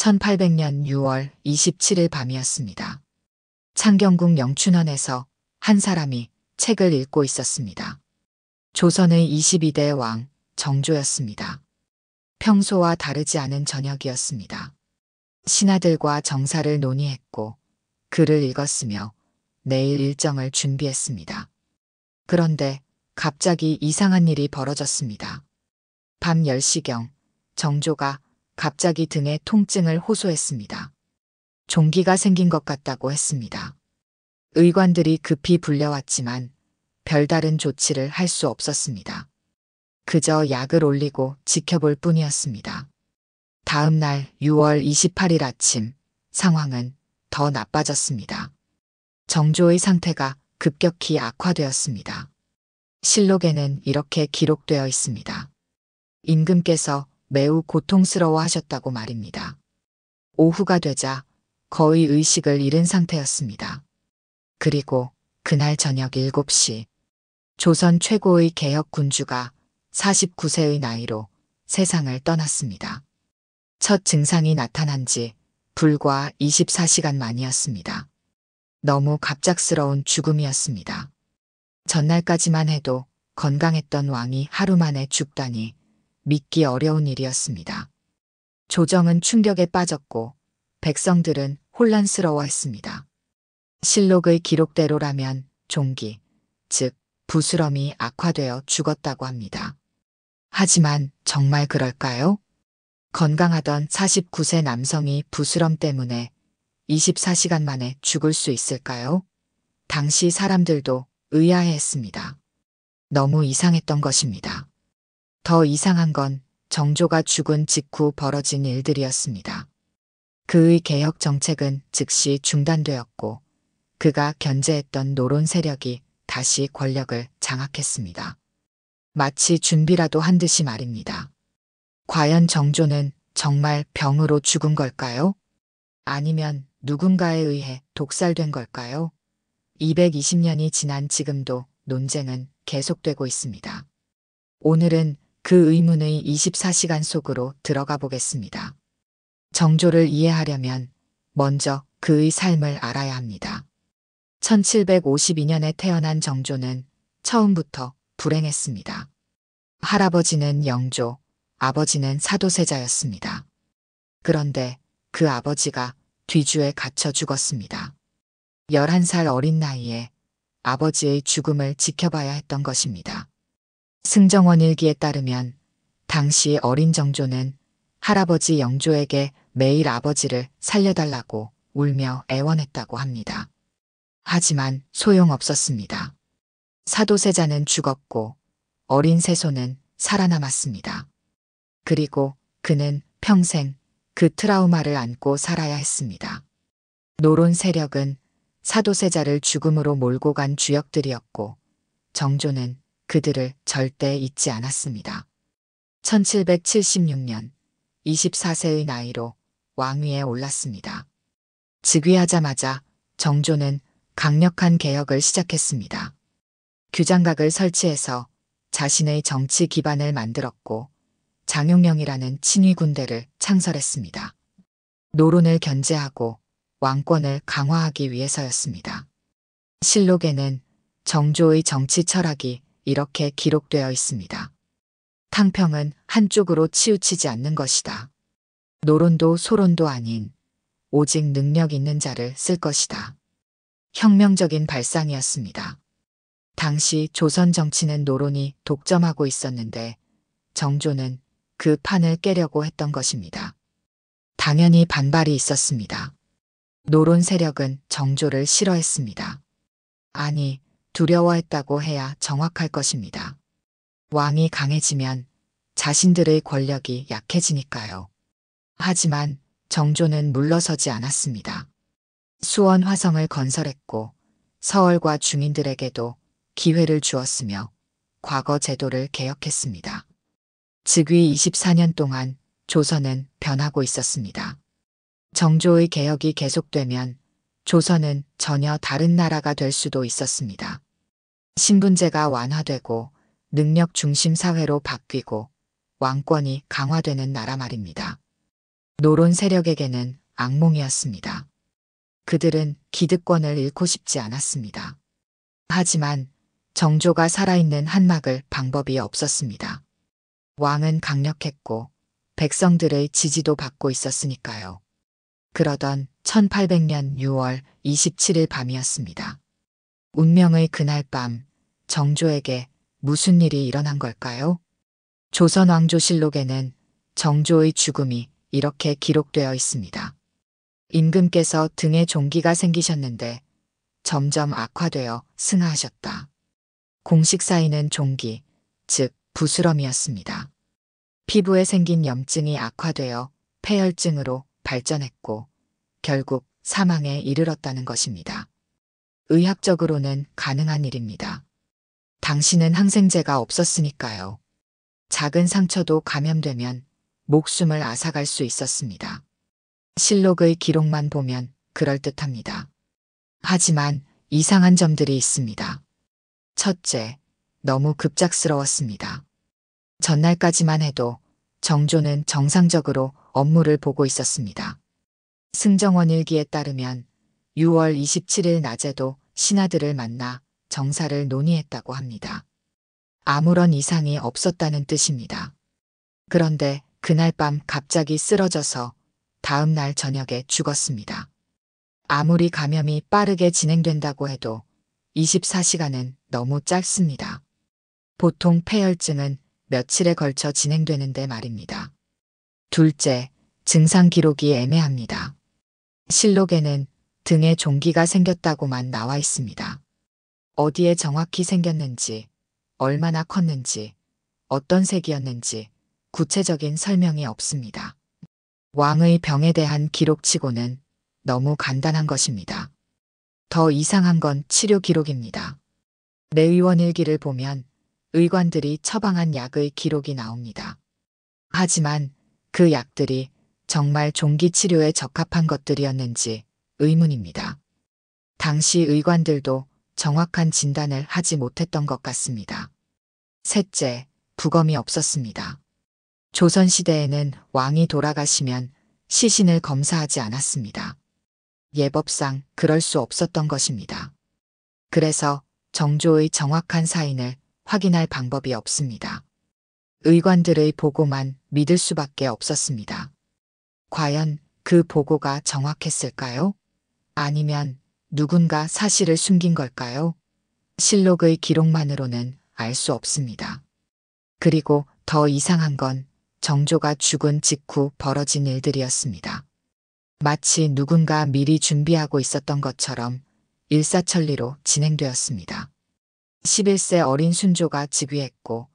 1800년 6월 27일 밤이었습니다. 창경궁 영춘원에서 한 사람이 책을 읽고 있었습니다. 조선의 22대 왕 정조였습니다. 평소와 다르지 않은 저녁이었습니다. 신하들과 정사를 논의했고 글을 읽었으며 내일 일정을 준비했습니다. 그런데 갑자기 이상한 일이 벌어졌습니다. 밤 10시경 정조가 갑자기 등에 통증을 호소했습니다. 종기가 생긴 것 같다고 했습니다. 의관들이 급히 불려왔지만 별다른 조치를 할 수 없었습니다. 그저 약을 올리고 지켜볼 뿐이었습니다. 다음 날 6월 28일 아침 상황은 더 나빠졌습니다. 정조의 상태가 급격히 악화되었습니다. 실록에는 이렇게 기록되어 있습니다. 임금께서 매우 고통스러워 하셨다고 말입니다. 오후가 되자 거의 의식을 잃은 상태였습니다. 그리고 그날 저녁 7시 조선 최고의 개혁 군주가 49세의 나이로 세상을 떠났습니다. 첫 증상이 나타난 지 불과 24시간 만이었습니다. 너무 갑작스러운 죽음이었습니다. 전날까지만 해도 건강했던 왕이 하루 만에 죽다니 믿기 어려운 일이었습니다. 조정은 충격에 빠졌고 백성들은 혼란스러워했습니다. 실록의 기록대로라면 종기, 즉 부스럼이 악화되어 죽었다고 합니다. 하지만 정말 그럴까요? 건강하던 49세 남성이 부스럼 때문에 24시간 만에 죽을 수 있을까요? 당시 사람들도 의아해했습니다. 너무 이상했던 것입니다. 더 이상한 건 정조가 죽은 직후 벌어진 일들이었습니다. 그의 개혁 정책은 즉시 중단되었고 그가 견제했던 노론 세력이 다시 권력을 장악했습니다. 마치 준비라도 한 듯이 말입니다. 과연 정조는 정말 병으로 죽은 걸까요? 아니면 누군가에 의해 독살된 걸까요? 220년이 지난 지금도 논쟁은 계속되고 있습니다. 오늘은 그 의문의 24시간 속으로 들어가 보겠습니다. 정조를 이해하려면 먼저 그의 삶을 알아야 합니다. 1752년에 태어난 정조는 처음부터 불행했습니다. 할아버지는 영조, 아버지는 사도세자였습니다. 그런데 그 아버지가 뒤주에 갇혀 죽었습니다. 11살 어린 나이에 아버지의 죽음을 지켜봐야 했던 것입니다. 승정원 일기에 따르면 당시 어린 정조는 할아버지 영조에게 매일 아버지를 살려달라고 울며 애원했다고 합니다. 하지만 소용없었습니다. 사도세자는 죽었고 어린 세손은 살아남았습니다. 그리고 그는 평생 그 트라우마를 안고 살아야 했습니다. 노론 세력은 사도세자를 죽음으로 몰고 간 주역들이었고 정조는 그들을 절대 잊지 않았습니다. 1776년 24세의 나이로 왕위에 올랐습니다. 즉위하자마자 정조는 강력한 개혁을 시작했습니다. 규장각을 설치해서 자신의 정치 기반을 만들었고 장용령이라는 친위 군대를 창설했습니다. 노론을 견제하고 왕권을 강화하기 위해서였습니다. 실록에는 정조의 정치 철학이 이렇게 기록되어 있습니다. 탕평은 한쪽으로 치우치지 않는 것이다. 노론도 소론도 아닌 오직 능력 있는 자를 쓸 것이다. 혁명적인 발상이었습니다. 당시 조선 정치는 노론이 독점하고 있었는데 정조는 그 판을 깨려고 했던 것입니다. 당연히 반발이 있었습니다. 노론 세력은 정조를 싫어했습니다. 아니, 두려워했다고 해야 정확할 것입니다. 왕이 강해지면 자신들의 권력이 약해지니까요. 하지만 정조는 물러서지 않았습니다. 수원 화성을 건설했고 서얼과 중인들에게도 기회를 주었으며 과거 제도를 개혁했습니다. 즉위 24년 동안 조선은 변하고 있었습니다. 정조의 개혁이 계속되면 조선은 전혀 다른 나라가 될 수도 있었습니다. 신분제가 완화되고 능력 중심 사회로 바뀌고 왕권이 강화되는 나라 말입니다. 노론 세력에게는 악몽이었습니다. 그들은 기득권을 잃고 싶지 않았습니다. 하지만 정조가 살아있는 한막을 방법이 없었습니다. 왕은 강력했고 백성들의 지지도 받고 있었으니까요. 그러던 1800년 6월 27일 밤이었습니다. 운명의 그날 밤 정조에게 무슨 일이 일어난 걸까요? 조선왕조실록에는 정조의 죽음이 이렇게 기록되어 있습니다. 임금께서 등에 종기가 생기셨는데 점점 악화되어 승하하셨다. 공식 사인은 종기, 즉 부스럼이었습니다. 피부에 생긴 염증이 악화되어 폐혈증으로 발전했고 결국 사망에 이르렀다는 것입니다. 의학적으로는 가능한 일입니다. 당신은 항생제가 없었으니까요. 작은 상처도 감염되면 목숨을 앗아갈 수 있었습니다. 실록의 기록만 보면 그럴듯합니다. 하지만 이상한 점들이 있습니다. 첫째, 너무 급작스러웠습니다. 전날까지만 해도 정조는 정상적으로 업무를 보고 있었습니다. 승정원 일기에 따르면 6월 27일 낮에도 신하들을 만나 정사를 논의했다고 합니다. 아무런 이상이 없었다는 뜻입니다. 그런데 그날 밤 갑자기 쓰러져서 다음 날 저녁에 죽었습니다. 아무리 감염이 빠르게 진행된다고 해도 24시간은 너무 짧습니다. 보통 폐혈증은 며칠에 걸쳐 진행되는데 말입니다. 둘째, 증상 기록이 애매합니다. 실록에는 등에 종기가 생겼다고만 나와 있습니다. 어디에 정확히 생겼는지, 얼마나 컸는지, 어떤 색이었는지 구체적인 설명이 없습니다. 왕의 병에 대한 기록치고는 너무 간단한 것입니다. 더 이상한 건 치료 기록입니다. 내의원 일기를 보면 의관들이 처방한 약의 기록이 나옵니다. 하지만 그 약들이 정말 종기 치료에 적합한 것들이었는지 의문입니다. 당시 의관들도 정확한 진단을 하지 못했던 것 같습니다. 셋째, 부검이 없었습니다. 조선시대에는 왕이 돌아가시면 시신을 검사하지 않았습니다. 예법상 그럴 수 없었던 것입니다. 그래서 정조의 정확한 사인을 확인할 방법이 없습니다. 의관들의 보고만 믿을 수밖에 없었습니다. 과연 그 보고가 정확했을까요? 아니면 누군가 사실을 숨긴 걸까요? 실록의 기록만으로는 알 수 없습니다. 그리고 더 이상한 건 정조가 죽은 직후 벌어진 일들이었습니다. 마치 누군가 미리 준비하고 있었던 것처럼 일사천리로 진행되었습니다. 11세 어린 순조가 즉위했고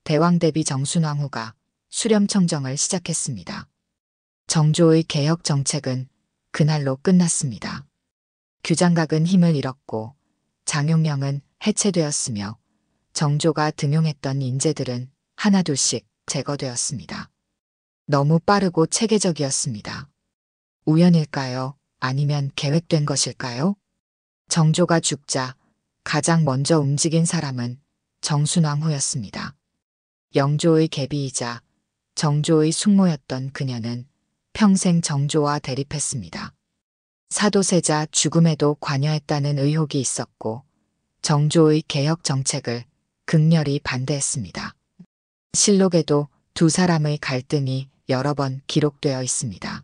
대왕 대비 정순왕후가 수렴청정을 시작했습니다. 정조의 개혁 정책은 그날로 끝났습니다. 규장각은 힘을 잃었고 장용령은 해체되었으며 정조가 등용했던 인재들은 하나둘씩 제거되었습니다. 너무 빠르고 체계적이었습니다. 우연일까요? 아니면 계획된 것일까요? 정조가 죽자 가장 먼저 움직인 사람은 정순왕후였습니다. 영조의 계비이자 정조의 숙모였던 그녀는 평생 정조와 대립했습니다. 사도세자 죽음에도 관여했다는 의혹이 있었고 정조의 개혁 정책을 극렬히 반대했습니다. 실록에도 두 사람의 갈등이 여러 번 기록되어 있습니다.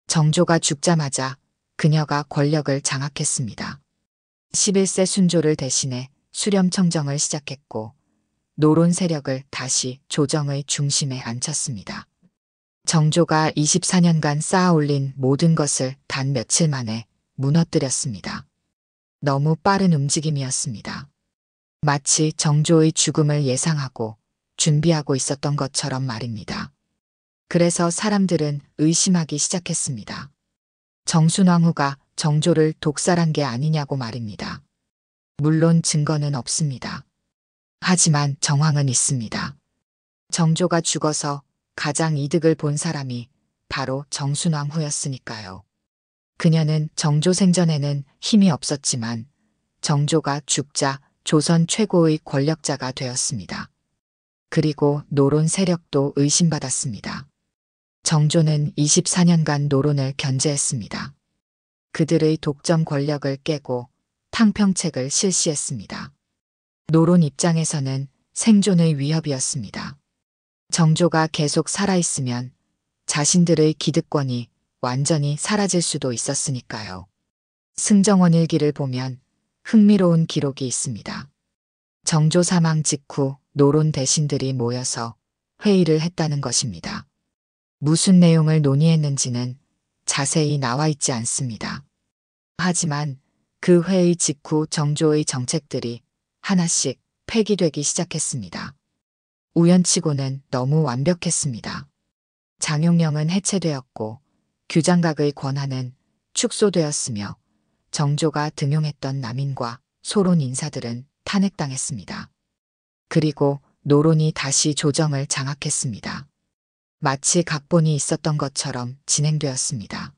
정조가 죽자마자 그녀가 권력을 장악했습니다. 11세 순조를 대신해 수렴청정을 시작했고 노론 세력을 다시 조정의 중심에 앉혔습니다. 정조가 24년간 쌓아올린 모든 것을 단 며칠 만에 무너뜨렸습니다. 너무 빠른 움직임이었습니다. 마치 정조의 죽음을 예상하고 준비하고 있었던 것처럼 말입니다. 그래서 사람들은 의심하기 시작했습니다. 정순왕후가 정조를 독살한 게 아니냐고 말입니다. 물론 증거는 없습니다. 하지만 정황은 있습니다. 정조가 죽어서 가장 이득을 본 사람이 바로 정순왕후였으니까요. 그녀는 정조 생전에는 힘이 없었지만 정조가 죽자 조선 최고의 권력자가 되었습니다. 그리고 노론 세력도 의심받았습니다. 정조는 24년간 노론을 견제했습니다. 그들의 독점 권력을 깨고 탕평책을 실시했습니다. 노론 입장에서는 생존의 위협이었습니다. 정조가 계속 살아있으면 자신들의 기득권이 완전히 사라질 수도 있었으니까요. 승정원 일기를 보면 흥미로운 기록이 있습니다. 정조 사망 직후 노론 대신들이 모여서 회의를 했다는 것입니다. 무슨 내용을 논의했는지는 자세히 나와 있지 않습니다. 하지만 그 회의 직후 정조의 정책들이 하나씩 폐기되기 시작했습니다. 우연치고는 너무 완벽했습니다. 장용령은 해체되었고 규장각의 권한은 축소되었으며 정조가 등용했던 남인과 소론 인사들은 탄핵당했습니다. 그리고 노론이 다시 조정을 장악했습니다. 마치 각본이 있었던 것처럼 진행되었습니다.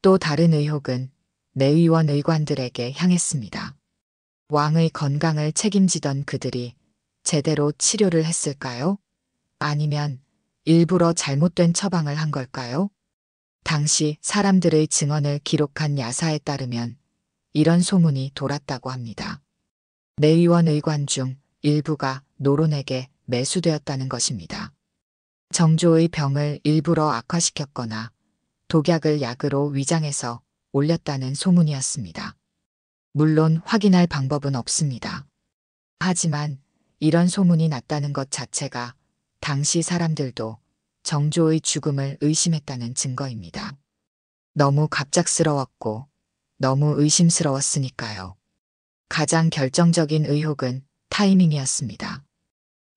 또 다른 의혹은 내의원 의관들에게 향했습니다. 왕의 건강을 책임지던 그들이 제대로 치료를 했을까요? 아니면 일부러 잘못된 처방을 한 걸까요? 당시 사람들의 증언을 기록한 야사에 따르면 이런 소문이 돌았다고 합니다. 내의원 의관 중 일부가 노론에게 매수되었다는 것입니다. 정조의 병을 일부러 악화시켰거나 독약을 약으로 위장해서 올렸다는 소문이었습니다. 물론 확인할 방법은 없습니다. 하지만 이런 소문이 났다는 것 자체가 당시 사람들도 정조의 죽음을 의심했다는 증거입니다. 너무 갑작스러웠고 너무 의심스러웠으니까요. 가장 결정적인 의혹은 타이밍이었습니다.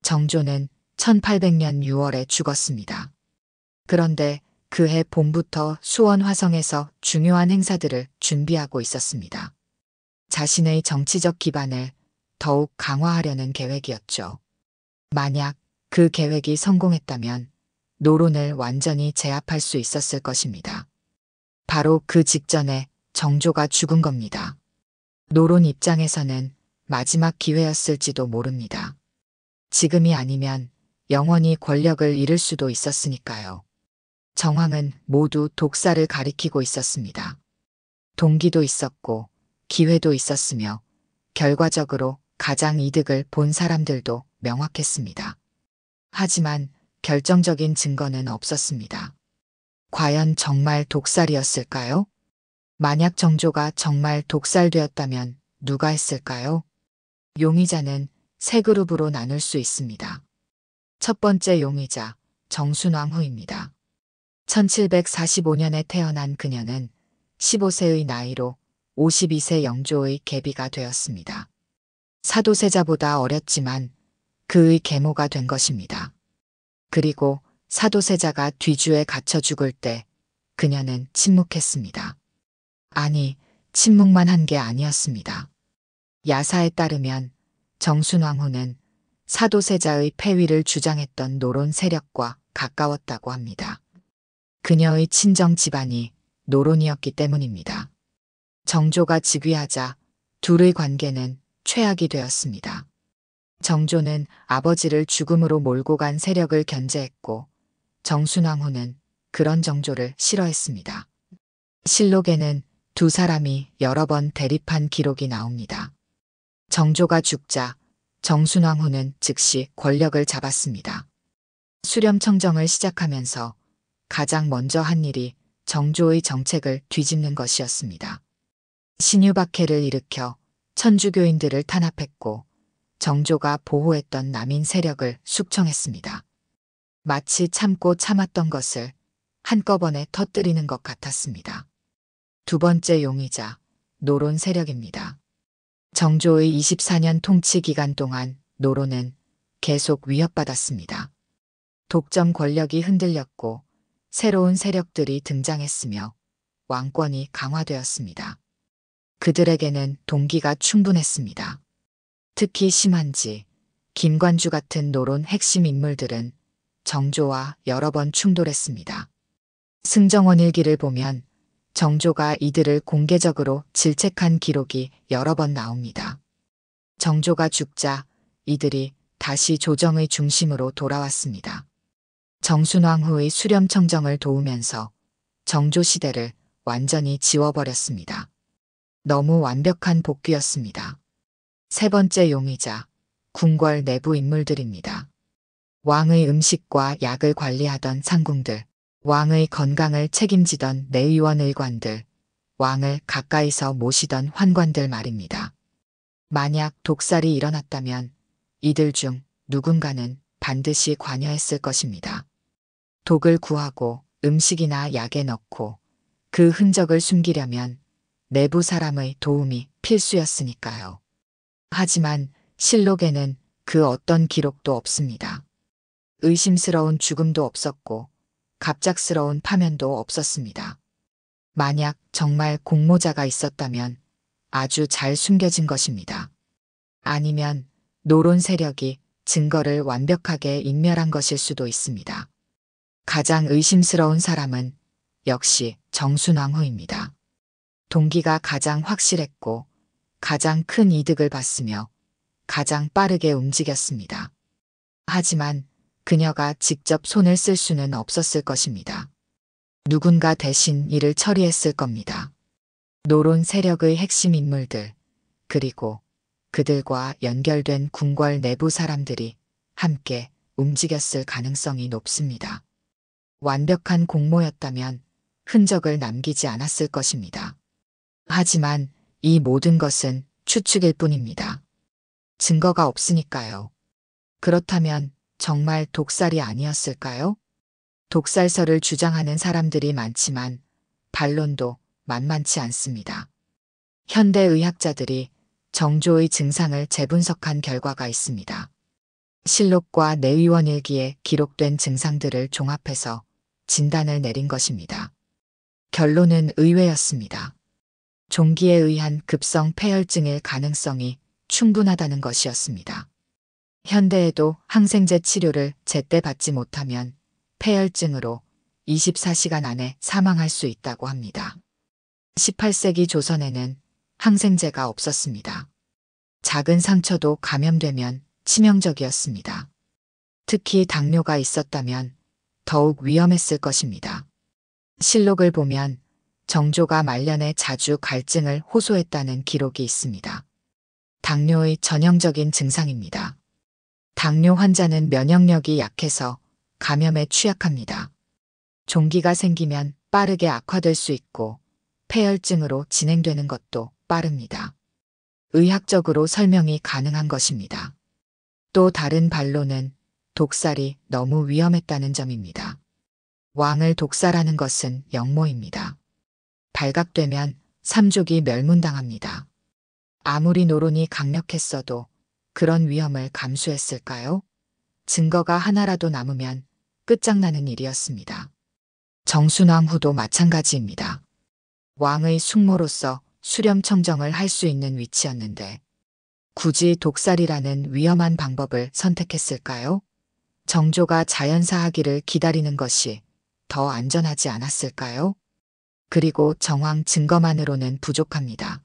정조는 1800년 6월에 죽었습니다. 그런데 그해 봄부터 수원 화성에서 중요한 행사들을 준비하고 있었습니다. 자신의 정치적 기반을 더욱 강화하려는 계획이었죠. 만약 그 계획이 성공했다면 노론을 완전히 제압할 수 있었을 것입니다. 바로 그 직전에 정조가 죽은 겁니다. 노론 입장에서는 마지막 기회였을지도 모릅니다. 지금이 아니면 영원히 권력을 잃을 수도 있었으니까요. 정황은 모두 독사를 가리키고 있었습니다. 동기도 있었고 기회도 있었으며 결과적으로 가장 이득을 본 사람들도 명확했습니다. 하지만 결정적인 증거는 없었습니다. 과연 정말 독살이었을까요? 만약 정조가 정말 독살되었다면 누가 했을까요? 용의자는 세 그룹으로 나눌 수 있습니다. 첫 번째 용의자, 정순왕후입니다. 1745년에 태어난 그녀는 15세의 나이로 52세 영조의 계비가 되었습니다. 사도세자보다 어렸지만 그의 계모가 된 것입니다. 그리고 사도세자가 뒤주에 갇혀 죽을 때 그녀는 침묵했습니다. 아니, 침묵만 한 게 아니었습니다. 야사에 따르면 정순왕후는 사도세자의 폐위를 주장했던 노론 세력과 가까웠다고 합니다. 그녀의 친정 집안이 노론이었기 때문입니다. 정조가 즉위하자 둘의 관계는 최악이 되었습니다. 정조는 아버지를 죽음으로 몰고 간 세력을 견제했고 정순왕후는 그런 정조를 싫어했습니다. 실록에는 두 사람이 여러 번 대립한 기록이 나옵니다. 정조가 죽자 정순왕후는 즉시 권력을 잡았습니다. 수렴청정을 시작하면서 가장 먼저 한 일이 정조의 정책을 뒤집는 것이었습니다. 신유박해를 일으켜 천주교인들을 탄압했고 정조가 보호했던 남인 세력을 숙청했습니다. 마치 참고 참았던 것을 한꺼번에 터뜨리는 것 같았습니다. 두 번째 용의자, 노론 세력입니다. 정조의 24년 통치 기간 동안 노론은 계속 위협받았습니다. 독점 권력이 흔들렸고 새로운 세력들이 등장했으며 왕권이 강화되었습니다. 그들에게는 동기가 충분했습니다. 특히 심한지, 김관주 같은 노론 핵심 인물들은 정조와 여러 번 충돌했습니다. 승정원 일기를 보면 정조가 이들을 공개적으로 질책한 기록이 여러 번 나옵니다. 정조가 죽자 이들이 다시 조정의 중심으로 돌아왔습니다. 정순왕후의 수렴청정을 도우면서 정조 시대를 완전히 지워버렸습니다. 너무 완벽한 복귀였습니다. 세 번째 용의자, 궁궐 내부 인물들입니다. 왕의 음식과 약을 관리하던 상궁들, 왕의 건강을 책임지던 내의원 의관들, 왕을 가까이서 모시던 환관들 말입니다. 만약 독살이 일어났다면 이들 중 누군가는 반드시 관여했을 것입니다. 독을 구하고 음식이나 약에 넣고 그 흔적을 숨기려면 내부 사람의 도움이 필수였으니까요. 하지만 실록에는 그 어떤 기록도 없습니다. 의심스러운 죽음도 없었고 갑작스러운 파면도 없었습니다. 만약 정말 공모자가 있었다면 아주 잘 숨겨진 것입니다. 아니면 노론 세력이 증거를 완벽하게 인멸한 것일 수도 있습니다. 가장 의심스러운 사람은 역시 정순왕후입니다. 동기가 가장 확실했고 가장 큰 이득을 봤으며 가장 빠르게 움직였습니다. 하지만 그녀가 직접 손을 쓸 수는 없었을 것입니다. 누군가 대신 일을 처리했을 겁니다. 노론 세력의 핵심 인물들, 그리고 그들과 연결된 궁궐 내부 사람들이 함께 움직였을 가능성이 높습니다. 완벽한 공모였다면 흔적을 남기지 않았을 것입니다. 하지만 이 모든 것은 추측일 뿐입니다. 증거가 없으니까요. 그렇다면 정말 독살이 아니었을까요? 독살설을 주장하는 사람들이 많지만 반론도 만만치 않습니다. 현대 의학자들이 정조의 증상을 재분석한 결과가 있습니다. 실록과 내의원 일기에 기록된 증상들을 종합해서 진단을 내린 것입니다. 결론은 의외였습니다. 종기에 의한 급성 폐혈증일 가능성이 충분하다는 것이었습니다. 현대에도 항생제 치료를 제때 받지 못하면 폐혈증으로 24시간 안에 사망할 수 있다고 합니다. 18세기 조선에는 항생제가 없었습니다. 작은 상처도 감염되면 치명적이었습니다. 특히 당뇨가 있었다면 더욱 위험했을 것입니다. 실록을 보면 정조가 말년에 자주 갈증을 호소했다는 기록이 있습니다. 당뇨의 전형적인 증상입니다. 당뇨 환자는 면역력이 약해서 감염에 취약합니다. 종기가 생기면 빠르게 악화될 수 있고 폐혈증으로 진행되는 것도 빠릅니다. 의학적으로 설명이 가능한 것입니다. 또 다른 반론은 독살이 너무 위험했다는 점입니다. 왕을 독살하는 것은 역모입니다. 발각되면 삼족이 멸문당합니다. 아무리 노론이 강력했어도 그런 위험을 감수했을까요? 증거가 하나라도 남으면 끝장나는 일이었습니다. 정순왕후도 마찬가지입니다. 왕의 숙모로서 수렴청정을 할 수 있는 위치였는데 굳이 독살이라는 위험한 방법을 선택했을까요? 정조가 자연사하기를 기다리는 것이 더 안전하지 않았을까요? 그리고 정황 증거만으로는 부족합니다.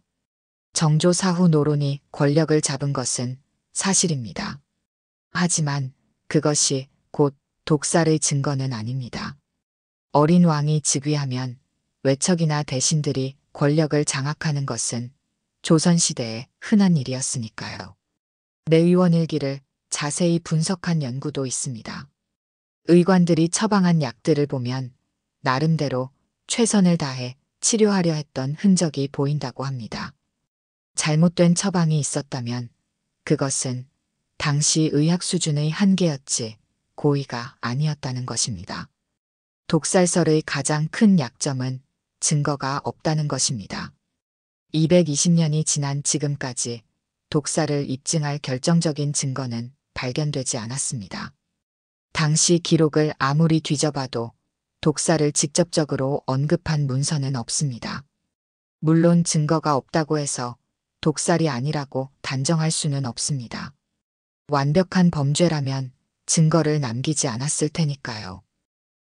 정조 사후 노론이 권력을 잡은 것은 사실입니다. 하지만 그것이 곧 독살의 증거는 아닙니다. 어린 왕이 즉위하면 외척이나 대신들이 권력을 장악하는 것은 조선시대의 흔한 일이었으니까요. 내의원 일기를 자세히 분석한 연구도 있습니다. 의관들이 처방한 약들을 보면 나름대로 최선을 다해 치료하려 했던 흔적이 보인다고 합니다. 잘못된 처방이 있었다면 그것은 당시 의학 수준의 한계였지 고의가 아니었다는 것입니다. 독살설의 가장 큰 약점은 증거가 없다는 것입니다. 220년이 지난 지금까지 독살을 입증할 결정적인 증거는 발견되지 않았습니다. 당시 기록을 아무리 뒤져봐도 독살을 직접적으로 언급한 문서는 없습니다. 물론 증거가 없다고 해서 독살이 아니라고 단정할 수는 없습니다. 완벽한 범죄라면 증거를 남기지 않았을 테니까요.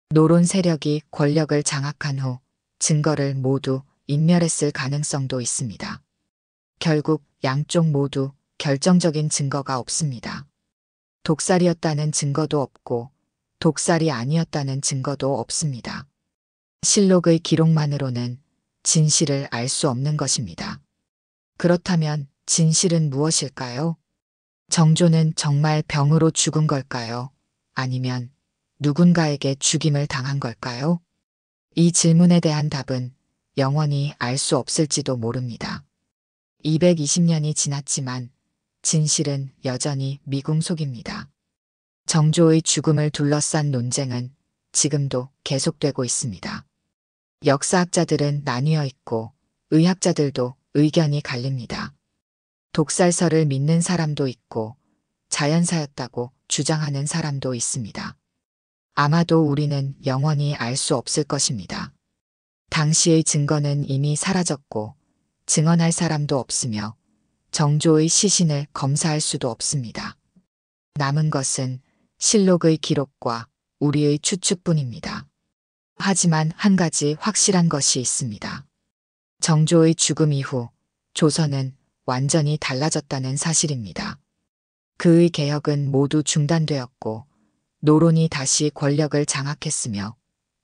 노론 세력이 권력을 장악한 후 증거를 모두 인멸했을 가능성도 있습니다. 결국 양쪽 모두 결정적인 증거가 없습니다. 독살이었다는 증거도 없고 독살이 아니었다는 증거도 없습니다. 실록의 기록만으로는 진실을 알 수 없는 것입니다. 그렇다면 진실은 무엇일까요? 정조는 정말 병으로 죽은 걸까요? 아니면 누군가에게 죽임을 당한 걸까요? 이 질문에 대한 답은 영원히 알 수 없을지도 모릅니다. 220년이 지났지만 진실은 여전히 미궁속입니다. 정조의 죽음을 둘러싼 논쟁은 지금도 계속되고 있습니다. 역사학자들은 나뉘어 있고 의학자들도 의견이 갈립니다. 독살설을 믿는 사람도 있고 자연사였다고 주장하는 사람도 있습니다. 아마도 우리는 영원히 알 수 없을 것입니다. 당시의 증거는 이미 사라졌고 증언할 사람도 없으며 정조의 시신을 검사할 수도 없습니다. 남은 것은 실록의 기록과 우리의 추측뿐입니다. 하지만 한 가지 확실한 것이 있습니다. 정조의 죽음 이후 조선은 완전히 달라졌다는 사실입니다. 그의 개혁은 모두 중단되었고 노론이 다시 권력을 장악했으며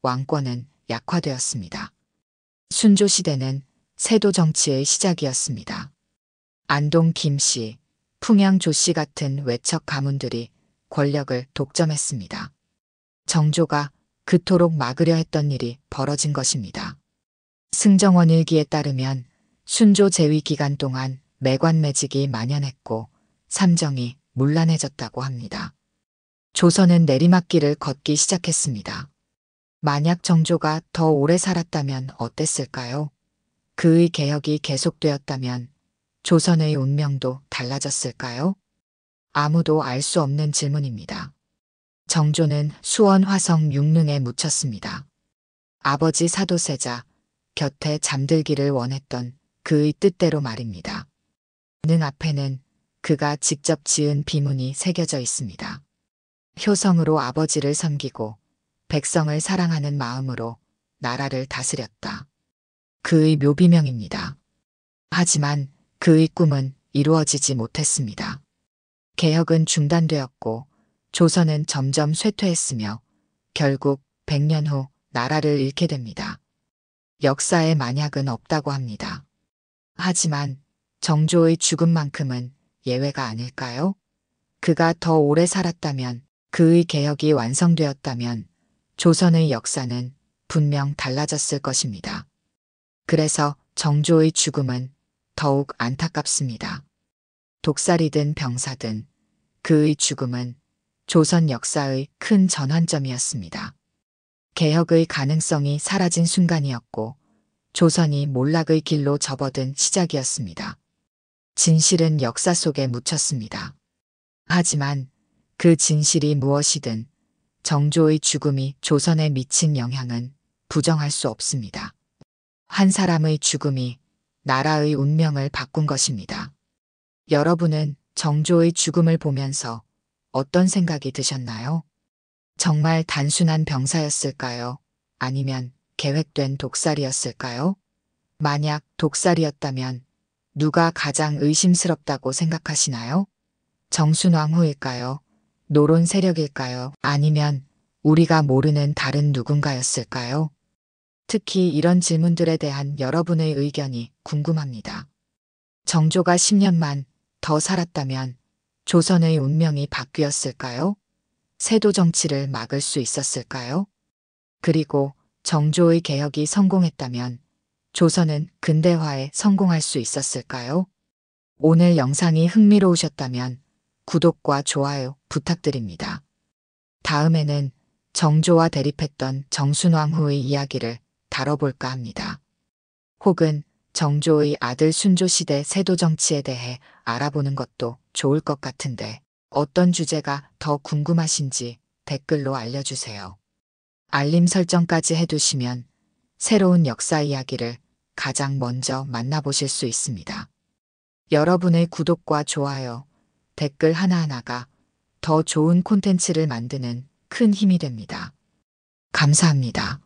왕권은 약화되었습니다. 순조 시대는 세도 정치의 시작이었습니다. 안동 김씨, 풍양 조씨 같은 외척 가문들이 권력을 독점했습니다. 정조가 그토록 막으려 했던 일이 벌어진 것입니다. 승정원 일기에 따르면 순조 재위 기간 동안 매관매직이 만연했고 삼정이 문란해졌다고 합니다. 조선은 내리막길을 걷기 시작했습니다. 만약 정조가 더 오래 살았다면 어땠을까요? 그의 개혁이 계속되었다면 조선의 운명도 달라졌을까요? 아무도 알 수 없는 질문입니다. 정조는 수원 화성 육릉에 묻혔습니다. 아버지 사도세자 곁에 잠들기를 원했던 그의 뜻대로 말입니다. 능 앞에는 그가 직접 지은 비문이 새겨져 있습니다. 효성으로 아버지를 섬기고 백성을 사랑하는 마음으로 나라를 다스렸다. 그의 묘비명입니다. 하지만 그의 꿈은 이루어지지 못했습니다. 개혁은 중단되었고 조선은 점점 쇠퇴했으며 결국 100년 후 나라를 잃게 됩니다. 역사에 만약은 없다고 합니다. 하지만 정조의 죽음만큼은 예외가 아닐까요? 그가 더 오래 살았다면, 그의 개혁이 완성되었다면 조선의 역사는 분명 달라졌을 것입니다. 그래서 정조의 죽음은 더욱 안타깝습니다. 독살이든 병사든 그의 죽음은 조선 역사의 큰 전환점이었습니다. 개혁의 가능성이 사라진 순간이었고 조선이 몰락의 길로 접어든 시작이었습니다. 진실은 역사 속에 묻혔습니다. 하지만 그 진실이 무엇이든 정조의 죽음이 조선에 미친 영향은 부정할 수 없습니다. 한 사람의 죽음이 나라의 운명을 바꾼 것입니다. 여러분은 정조의 죽음을 보면서 어떤 생각이 드셨나요? 정말 단순한 병사였을까요? 아니면 계획된 독살이었을까요? 만약 독살이었다면 누가 가장 의심스럽다고 생각하시나요? 정순왕후일까요? 노론 세력일까요? 아니면 우리가 모르는 다른 누군가였을까요? 특히 이런 질문들에 대한 여러분의 의견이 궁금합니다. 정조가 10년만 더 살았다면 조선의 운명이 바뀌었을까요? 세도 정치를 막을 수 있었을까요? 그리고 정조의 개혁이 성공했다면 조선은 근대화에 성공할 수 있었을까요? 오늘 영상이 흥미로우셨다면 구독과 좋아요 부탁드립니다. 다음에는 정조와 대립했던 정순왕후의 이야기를 다뤄볼까 합니다. 혹은 정조의 아들 순조 시대 세도 정치에 대해 알아보는 것도 좋을 것 같은데 어떤 주제가 더 궁금하신지 댓글로 알려주세요. 알림 설정까지 해두시면 새로운 역사 이야기를 가장 먼저 만나보실 수 있습니다. 여러분의 구독과 좋아요, 댓글 하나하나가 더 좋은 콘텐츠를 만드는 큰 힘이 됩니다. 감사합니다.